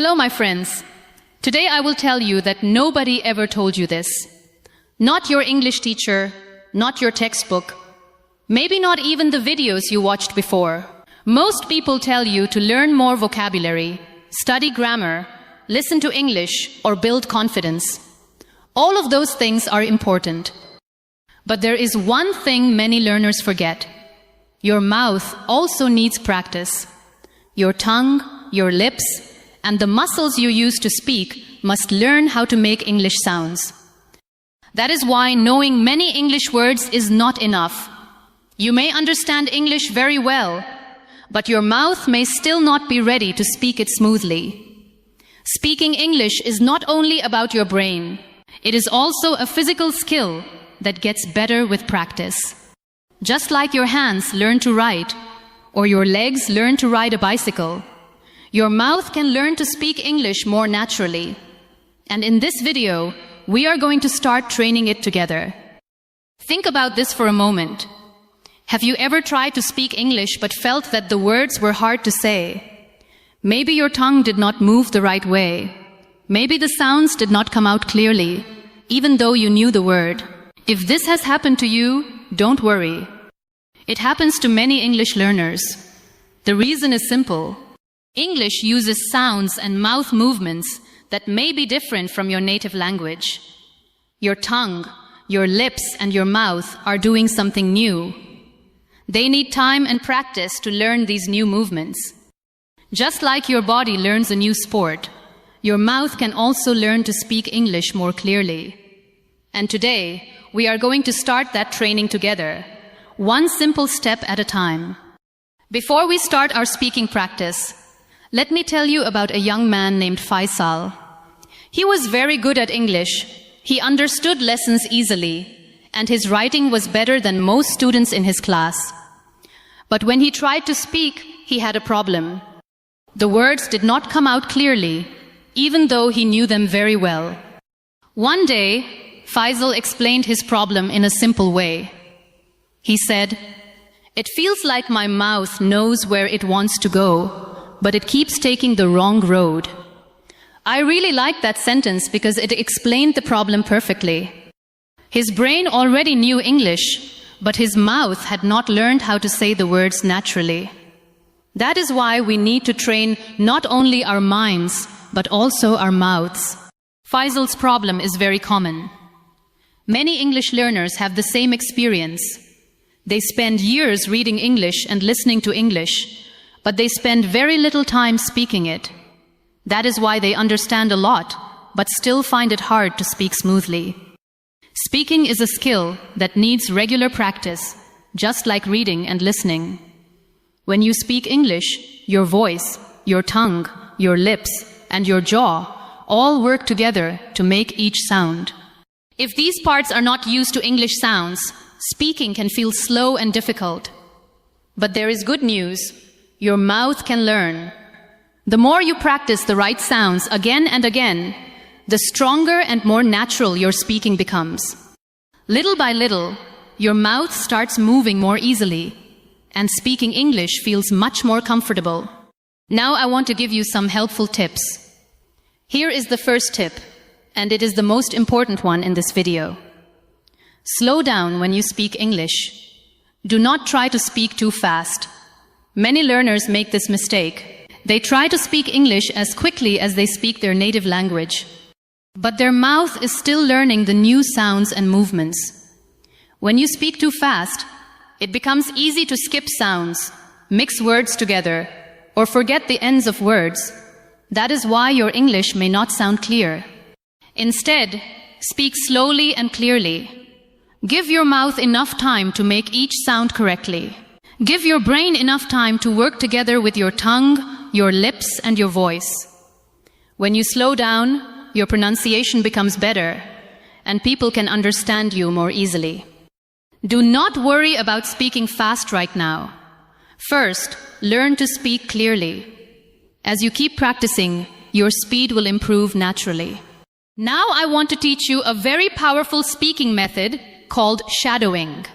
Hello, my friends. Today I will tell you that nobody ever told you this. Not your English teacher, not your textbook, maybe not even the videos you watched before. Most people tell you to learn more vocabulary, study grammar, listen to English, or build confidence. All of those things are important. But there is one thing many learners forget. Your mouth also needs practice. Your tongue, your lips, and the muscles you use to speak must learn how to make English sounds. That is why knowing many English words is not enough. You may understand English very well, but your mouth may still not be ready to speak it smoothly. Speaking English is not only about your brain. It is also a physical skill that gets better with practice. Just like your hands learn to write, or your legs learn to ride a bicycle, your mouth can learn to speak English more naturally. And in this video, we are going to start training it together. Think about this for a moment. Have you ever tried to speak English but felt that the words were hard to say? Maybe your tongue did not move the right way. Maybe the sounds did not come out clearly, even though you knew the word. If this has happened to you, don't worry. It happens to many English learners. The reason is simple. English uses sounds and mouth movements that may be different from your native language. Your tongue, your lips, and your mouth are doing something new. They need time and practice to learn these new movements. Just like your body learns a new sport, your mouth can also learn to speak English more clearly. And today, we are going to start that training together, one simple step at a time. Before we start our speaking practice, let me tell you about a young man named Faisal. He was very good at English. He understood lessons easily, and his writing was better than most students in his class. But when he tried to speak, he had a problem. The words did not come out clearly, even though he knew them very well. One day, Faisal explained his problem in a simple way. He said, "It feels like my mouth knows where it wants to go, but it keeps taking the wrong road." I really liked that sentence because it explained the problem perfectly. His brain already knew English, but his mouth had not learned how to say the words naturally. That is why we need to train not only our minds, but also our mouths. Faisal's problem is very common. Many English learners have the same experience. They spend years reading English and listening to English, but they spend very little time speaking it. That is why they understand a lot, but still find it hard to speak smoothly. Speaking is a skill that needs regular practice, just like reading and listening. When you speak English, your voice, your tongue, your lips, and your jaw all work together to make each sound. If these parts are not used to English sounds, speaking can feel slow and difficult. But there is good news. Your mouth can learn. The more you practice the right sounds again and again, the stronger and more natural your speaking becomes. Little by little, your mouth starts moving more easily, and speaking English feels much more comfortable. Now I want to give you some helpful tips. Here is the first tip, and it is the most important one in this video. Slow down when you speak English. Do not try to speak too fast. Many learners make this mistake. They try to speak English as quickly as they speak their native language. But their mouth is still learning the new sounds and movements. When you speak too fast, it becomes easy to skip sounds, mix words together, or forget the ends of words. That is why your English may not sound clear. Instead, speak slowly and clearly. Give your mouth enough time to make each sound correctly. Give your brain enough time to work together with your tongue, your lips, and your voice. When you slow down, your pronunciation becomes better, and people can understand you more easily. Do not worry about speaking fast right now. First, learn to speak clearly. As you keep practicing, your speed will improve naturally. Now I want to teach you a very powerful speaking method called shadowing.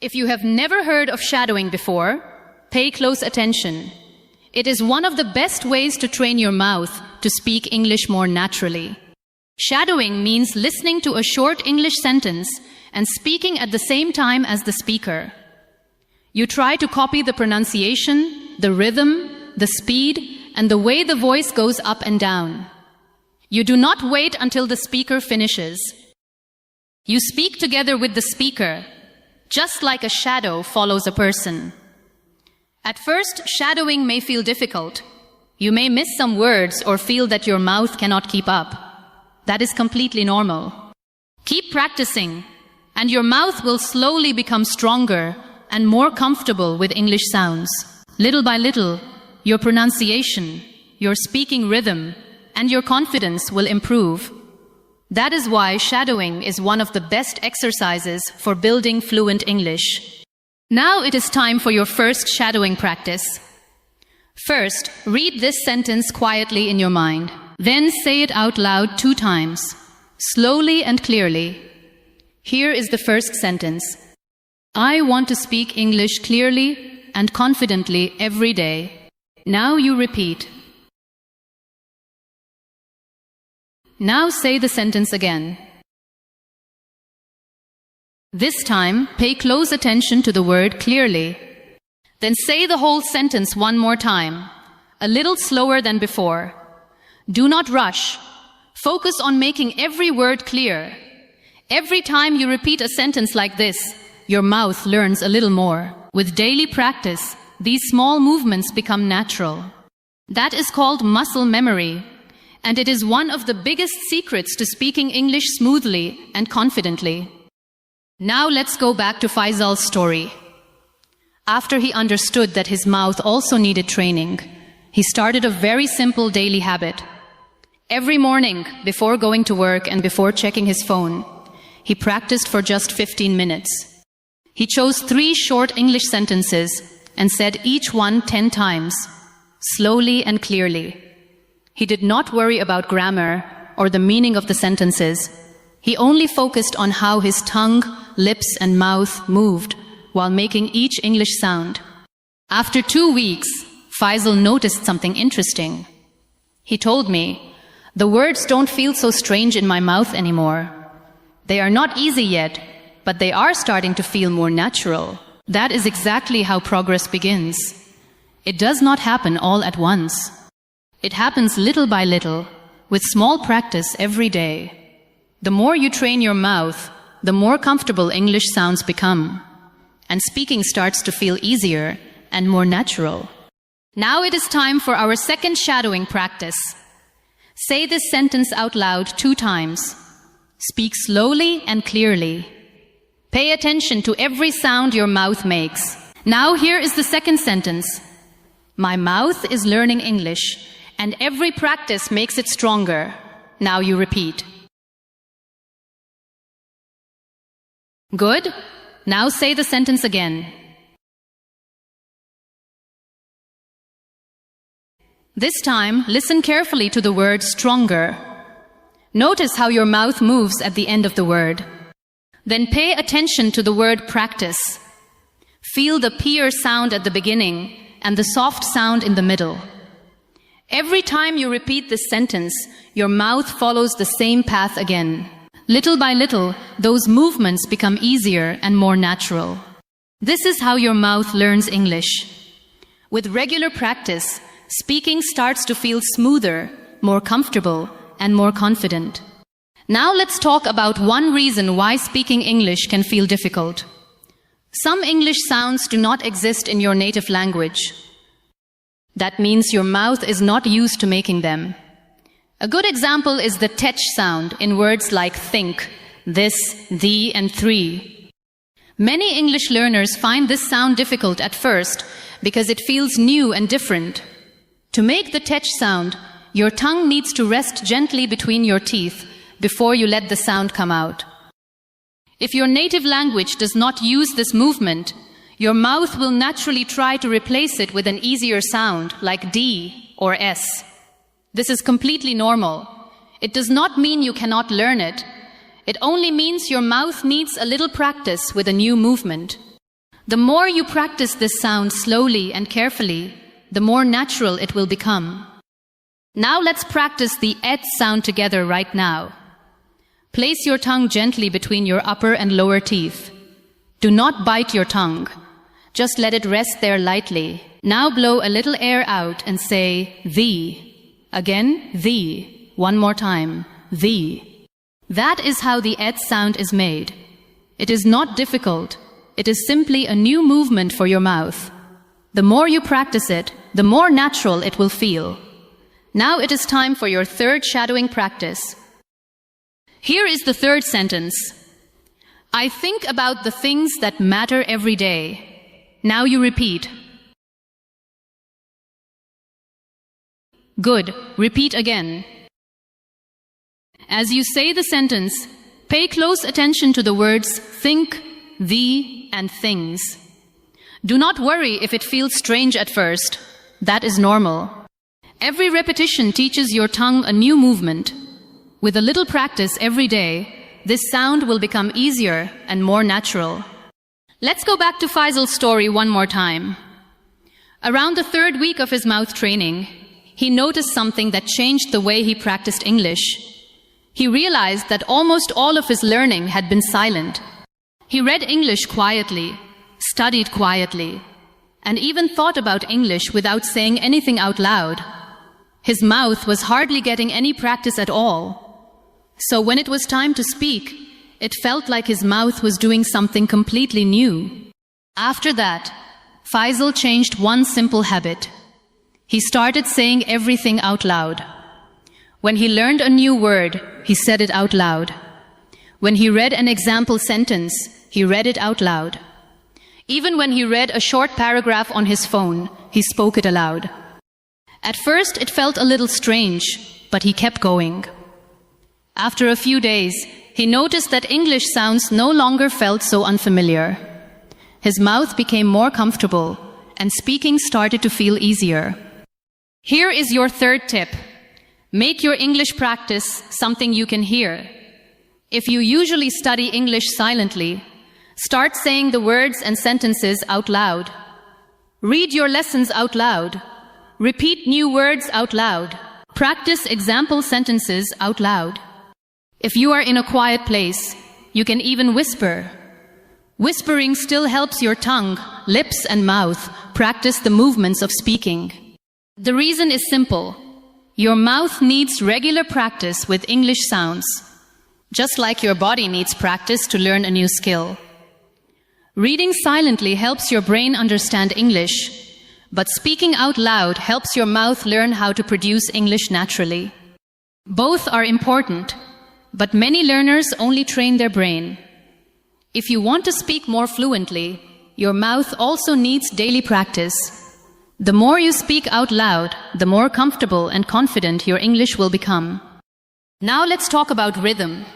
If you have never heard of shadowing before, pay close attention. It is one of the best ways to train your mouth to speak English more naturally. Shadowing means listening to a short English sentence and speaking at the same time as the speaker. You try to copy the pronunciation, the rhythm, the speed, and the way the voice goes up and down. You do not wait until the speaker finishes. You speak together with the speaker, just like a shadow follows a person. At first, shadowing may feel difficult. You may miss some words or feel that your mouth cannot keep up. That is completely normal. Keep practicing, and your mouth will slowly become stronger and more comfortable with English sounds. Little by little, your pronunciation, your speaking rhythm, and your confidence will improve. That is why shadowing is one of the best exercises for building fluent English. Now it is time for your first shadowing practice. First, read this sentence quietly in your mind. Then say it out loud 2 times, slowly and clearly. Here is the first sentence. I want to speak English clearly and confidently every day. Now you repeat. Now say the sentence again. This time, pay close attention to the word clearly. Then say the whole sentence one more time, a little slower than before. Do not rush. Focus on making every word clear. Every time you repeat a sentence like this, your mouth learns a little more. With daily practice, these small movements become natural. That is called muscle memory, and it is one of the biggest secrets to speaking English smoothly and confidently. Now let's go back to Faisal's story. After he understood that his mouth also needed training, he started a very simple daily habit. Every morning, before going to work and before checking his phone, he practiced for just 15 minutes. He chose 3 short English sentences and said each one 10 times, slowly and clearly. He did not worry about grammar or the meaning of the sentences. He only focused on how his tongue, lips, and mouth moved while making each English sound. After 2 weeks, Faisal noticed something interesting. He told me, the words don't feel so strange in my mouth anymore. They are not easy yet, but they are starting to feel more natural. That is exactly how progress begins. It does not happen all at once. It happens little by little, with small practice every day. The more you train your mouth, the more comfortable English sounds become, and speaking starts to feel easier and more natural. Now it is time for our second shadowing practice. Say this sentence out loud 2 times. Speak slowly and clearly. Pay attention to every sound your mouth makes. Now here is the second sentence. My mouth is learning English, and every practice makes it stronger. Now you repeat. Good. Now say the sentence again. This time, listen carefully to the word stronger. Notice how your mouth moves at the end of the word. Then pay attention to the word practice. Feel the peer sound at the beginning and the soft sound in the middle. Every time you repeat this sentence, your mouth follows the same path again. Little by little, those movements become easier and more natural. This is how your mouth learns English. With regular practice, speaking starts to feel smoother, more comfortable, and more confident. Now let's talk about one reason why speaking English can feel difficult. Some English sounds do not exist in your native language. That means your mouth is not used to making them. A good example is the tech sound in words like think, this, the, and three. Many English learners find this sound difficult at first because it feels new and different. To make the tech sound, your tongue needs to rest gently between your teeth before you let the sound come out. If your native language does not use this movement, your mouth will naturally try to replace it with an easier sound like D or S. This is completely normal. It does not mean you cannot learn it. It only means your mouth needs a little practice with a new movement. The more you practice this sound slowly and carefully, the more natural it will become. Now let's practice the et sound together right now. Place your tongue gently between your upper and lower teeth. Do not bite your tongue. Just let it rest there lightly. Now blow a little air out and say thee. Again, thee. One more time, thee. That is how the et sound is made. It is not difficult. It is simply a new movement for your mouth. The more you practice it, the more natural it will feel. Now it is time for your third shadowing practice. Here is the third sentence. I think about the things that matter every day. Now you repeat. Good. Repeat again. As you say the sentence, pay close attention to the words think, thee, and things. Do not worry if it feels strange at first. That is normal. Every repetition teaches your tongue a new movement. With a little practice every day, this sound will become easier and more natural. Let's go back to Faisal's story one more time. Around the third week of his mouth training, he noticed something that changed the way he practiced English. He realized that almost all of his learning had been silent. He read English quietly, studied quietly, and even thought about English without saying anything out loud. His mouth was hardly getting any practice at all. So when it was time to speak, it felt like his mouth was doing something completely new. After that, Faisal changed one simple habit. He started saying everything out loud. When he learned a new word, he said it out loud. When he read an example sentence, he read it out loud. Even when he read a short paragraph on his phone, he spoke it aloud. At first, it felt a little strange, but he kept going. After a few days, he noticed that English sounds no longer felt so unfamiliar. His mouth became more comfortable, and speaking started to feel easier. Here is your third tip. Make your English practice something you can hear. If you usually study English silently, start saying the words and sentences out loud. Read your lessons out loud. Repeat new words out loud. Practice example sentences out loud. If you are in a quiet place, you can even whisper. Whispering still helps your tongue, lips, and mouth practice the movements of speaking. The reason is simple. Your mouth needs regular practice with English sounds, just like your body needs practice to learn a new skill. Reading silently helps your brain understand English, but speaking out loud helps your mouth learn how to produce English naturally. Both are important, but many learners only train their brain. If you want to speak more fluently, your mouth also needs daily practice. The more you speak out loud, the more comfortable and confident your English will become. Now let's talk about rhythm.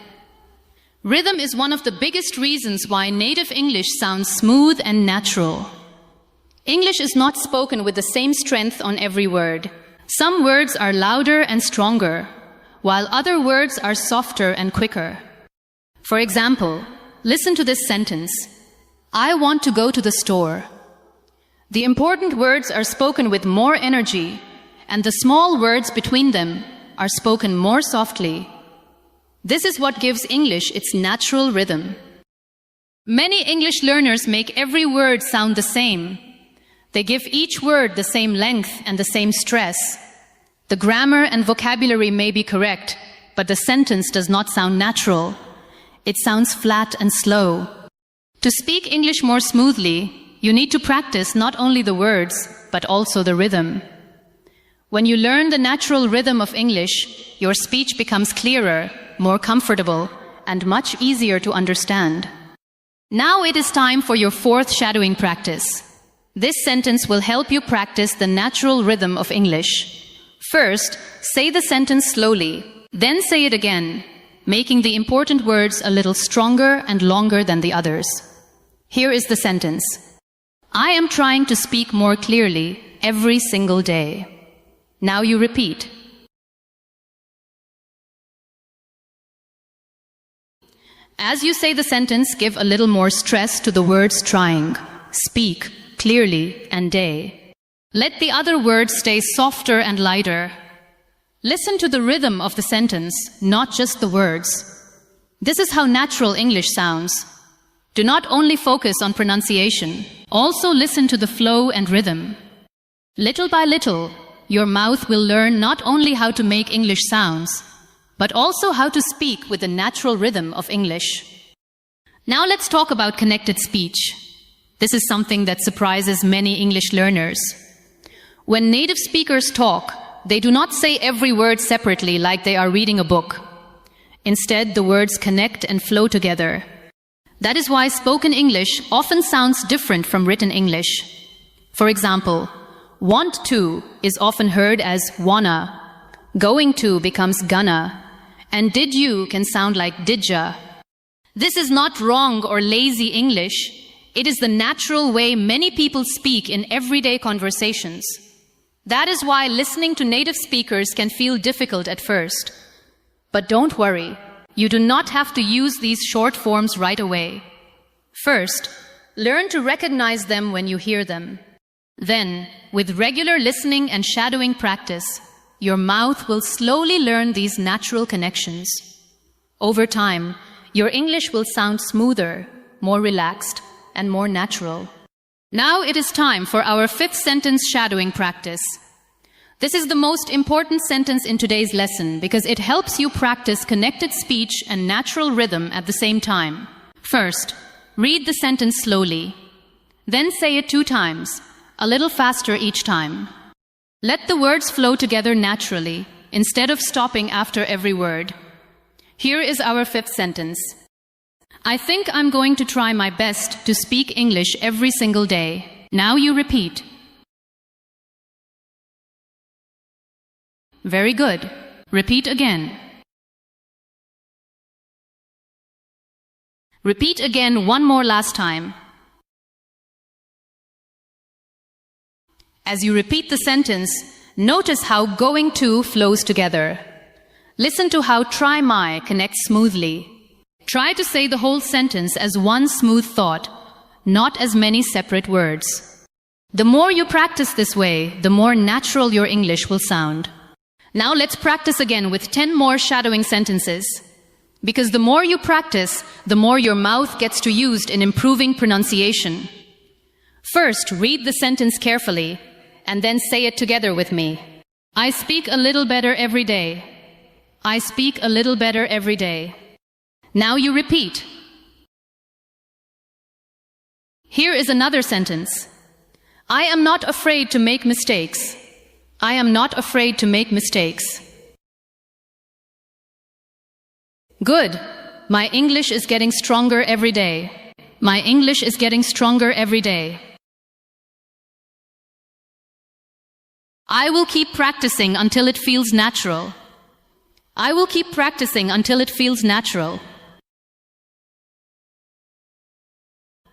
Rhythm is one of the biggest reasons why native English sounds smooth and natural. English is not spoken with the same strength on every word. Some words are louder and stronger, while other words are softer and quicker. For example, listen to this sentence. I want to go to the store. The important words are spoken with more energy, and the small words between them are spoken more softly. This is what gives English its natural rhythm. Many English learners make every word sound the same. They give each word the same length and the same stress. The grammar and vocabulary may be correct, but the sentence does not sound natural. It sounds flat and slow. To speak English more smoothly, you need to practice not only the words, but also the rhythm. When you learn the natural rhythm of English, your speech becomes clearer, more comfortable, and much easier to understand. Now it is time for your fourth shadowing practice. This sentence will help you practice the natural rhythm of English. First, say the sentence slowly, then say it again, making the important words a little stronger and longer than the others. Here is the sentence. I am trying to speak more clearly every single day. Now you repeat. As you say the sentence, give a little more stress to the words trying. Speak clearly and day. Let the other words stay softer and lighter. Listen to the rhythm of the sentence, not just the words. This is how natural English sounds. Do not only focus on pronunciation, also listen to the flow and rhythm. Little by little, your mouth will learn not only how to make English sounds, but also how to speak with the natural rhythm of English. Now let's talk about connected speech. This is something that surprises many English learners. When native speakers talk, they do not say every word separately like they are reading a book. Instead, the words connect and flow together. That is why spoken English often sounds different from written English. For example, want to is often heard as wanna, going to becomes gonna, and did you can sound like didja. This is not wrong or lazy English. It is the natural way many people speak in everyday conversations. That is why listening to native speakers can feel difficult at first. But don't worry, you do not have to use these short forms right away. First, learn to recognize them when you hear them. Then, with regular listening and shadowing practice, your mouth will slowly learn these natural connections. Over time, your English will sound smoother, more relaxed, and more natural. Now it is time for our 5th sentence shadowing practice. This is the most important sentence in today's lesson because it helps you practice connected speech and natural rhythm at the same time. First, read the sentence slowly. Then say it 2 times, a little faster each time. Let the words flow together naturally, instead of stopping after every word. Here is our 5th sentence. I think I'm going to try my best to speak English every single day. Now you repeat. Very good. Repeat again. Repeat again one more last time. As you repeat the sentence, notice how going to flows together. Listen to how try my connects smoothly. Try to say the whole sentence as one smooth thought, not as many separate words. The more you practice this way, the more natural your English will sound. Now let's practice again with 10 more shadowing sentences. Because the more you practice, the more your mouth gets to used in improving pronunciation. First, read the sentence carefully, and then say it together with me. I speak a little better every day. I speak a little better every day. Now you repeat. Here is another sentence. I am not afraid to make mistakes. I am not afraid to make mistakes. Good. My English is getting stronger every day. My English is getting stronger every day. I will keep practicing until it feels natural. I will keep practicing until it feels natural.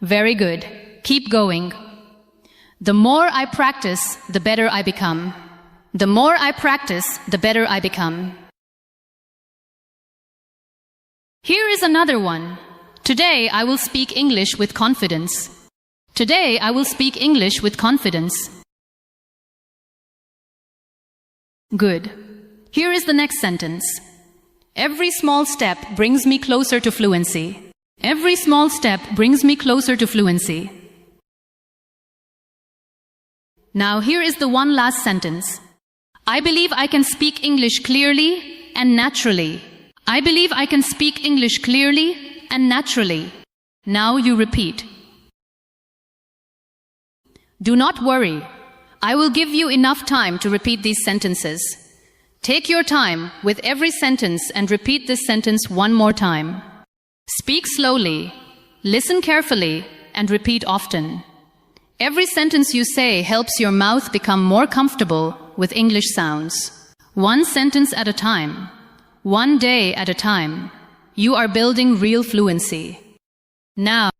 Very good. Keep going. The more I practice, the better I become. The more I practice, the better I become. Here is another one. Today I will speak English with confidence. Today I will speak English with confidence. Good. Here is the next sentence. Every small step brings me closer to fluency. Every small step brings me closer to fluency. Now here is the one last sentence. I believe I can speak English clearly and naturally. I believe I can speak English clearly and naturally. Now you repeat. Do not worry. I will give you enough time to repeat these sentences. Take your time with every sentence and repeat this sentence one more time. Speak slowly, listen carefully, and repeat often. Every sentence you say helps your mouth become more comfortable with English sounds. One sentence at a time, one day at a time, you are building real fluency. Now,